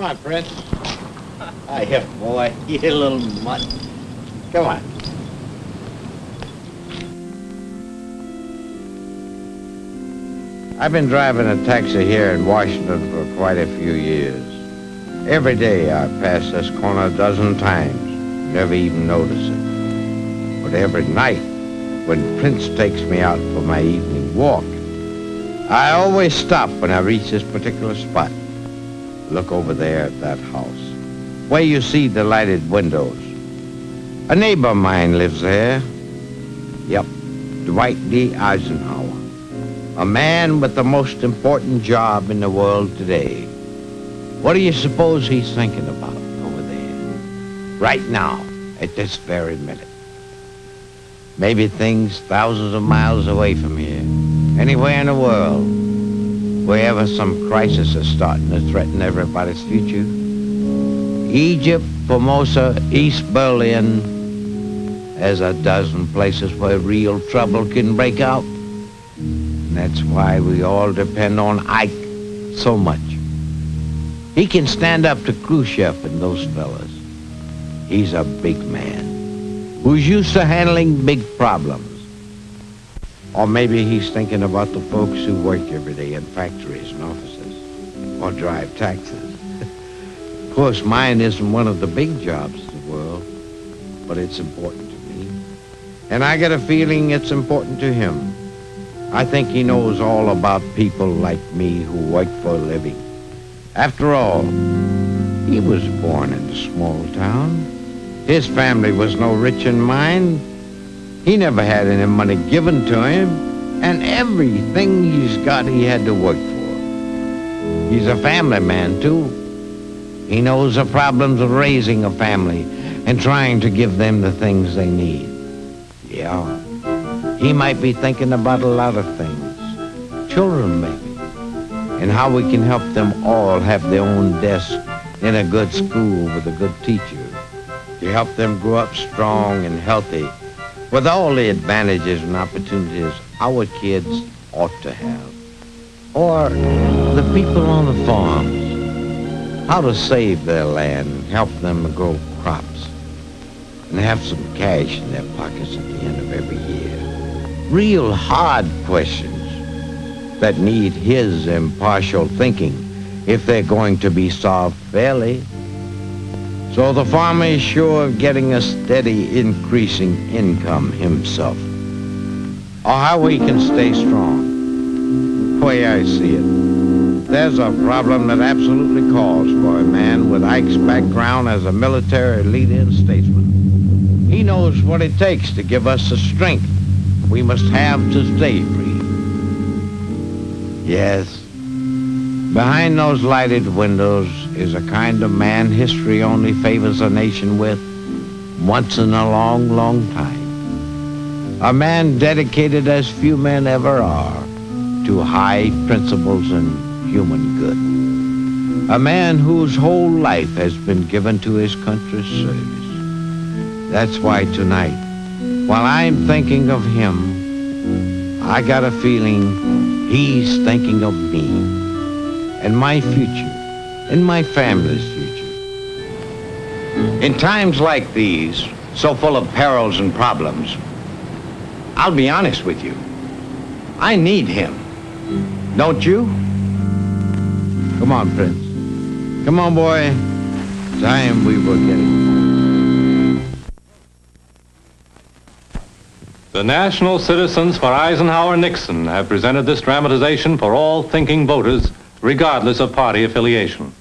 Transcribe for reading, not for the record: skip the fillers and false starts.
Come on, Prince. Hiya, boy. You little mutt. Come on. I've been driving a taxi here in Washington for quite a few years. Every day I pass this corner a dozen times, never even notice it. But every night, when Prince takes me out for my evening walk, I always stop when I reach this particular spot. Look over there at that house, where you see the lighted windows. A neighbor of mine lives there. Yep, Dwight D. Eisenhower. A man with the most important job in the world today. What do you suppose he's thinking about over there? Right now, at this very minute. Maybe things thousands of miles away from here. Anywhere in the world. Wherever some crisis is starting to threaten everybody's future. Egypt, Formosa, East Berlin. There's a dozen places where real trouble can break out. And that's why we all depend on Ike so much. He can stand up to Khrushchev and those fellas. He's a big man who's used to handling big problems. Or maybe he's thinking about the folks who work every day in factories and offices or drive taxis. Of course, mine isn't one of the big jobs in the world, but it's important to me. And I get a feeling it's important to him. I think he knows all about people like me who work for a living. After all, he was born in a small town. His family was no rich in mine. He never had any money given to him, and everything he's got he had to work for. He's a family man, too. He knows the problems of raising a family and trying to give them the things they need. Yeah. He might be thinking about a lot of things. Children, maybe. And how we can help them all have their own desk in a good school with a good teacher. To help them grow up strong and healthy with all the advantages and opportunities our kids ought to have. Or the people on the farms. How to save their land and help them grow crops. And have some cash in their pockets at the end of every year. Real hard questions that need his impartial thinking if they're going to be solved fairly. So the farmer is sure of getting a steady increasing income himself. Or how he can stay strong. The way I see it, there's a problem that absolutely calls for a man with Ike's background as a military leader and statesman. He knows what it takes to give us the strength we must have to stay free. Yes, behind those lighted windows is a kind of man history only favors a nation with once in a long, long time. A man dedicated as few men ever are to high principles and human good. A man whose whole life has been given to his country's service. That's why tonight, while I'm thinking of him, I got a feeling he's thinking of me and my future and my family's future. In times like these, so full of perils and problems, I'll be honest with you, I need him. Don't you? Come on, Prince. Come on, boy. Time we were getting. The National Citizens for Eisenhower Nixon have presented this dramatization for all thinking voters, regardless of party affiliation.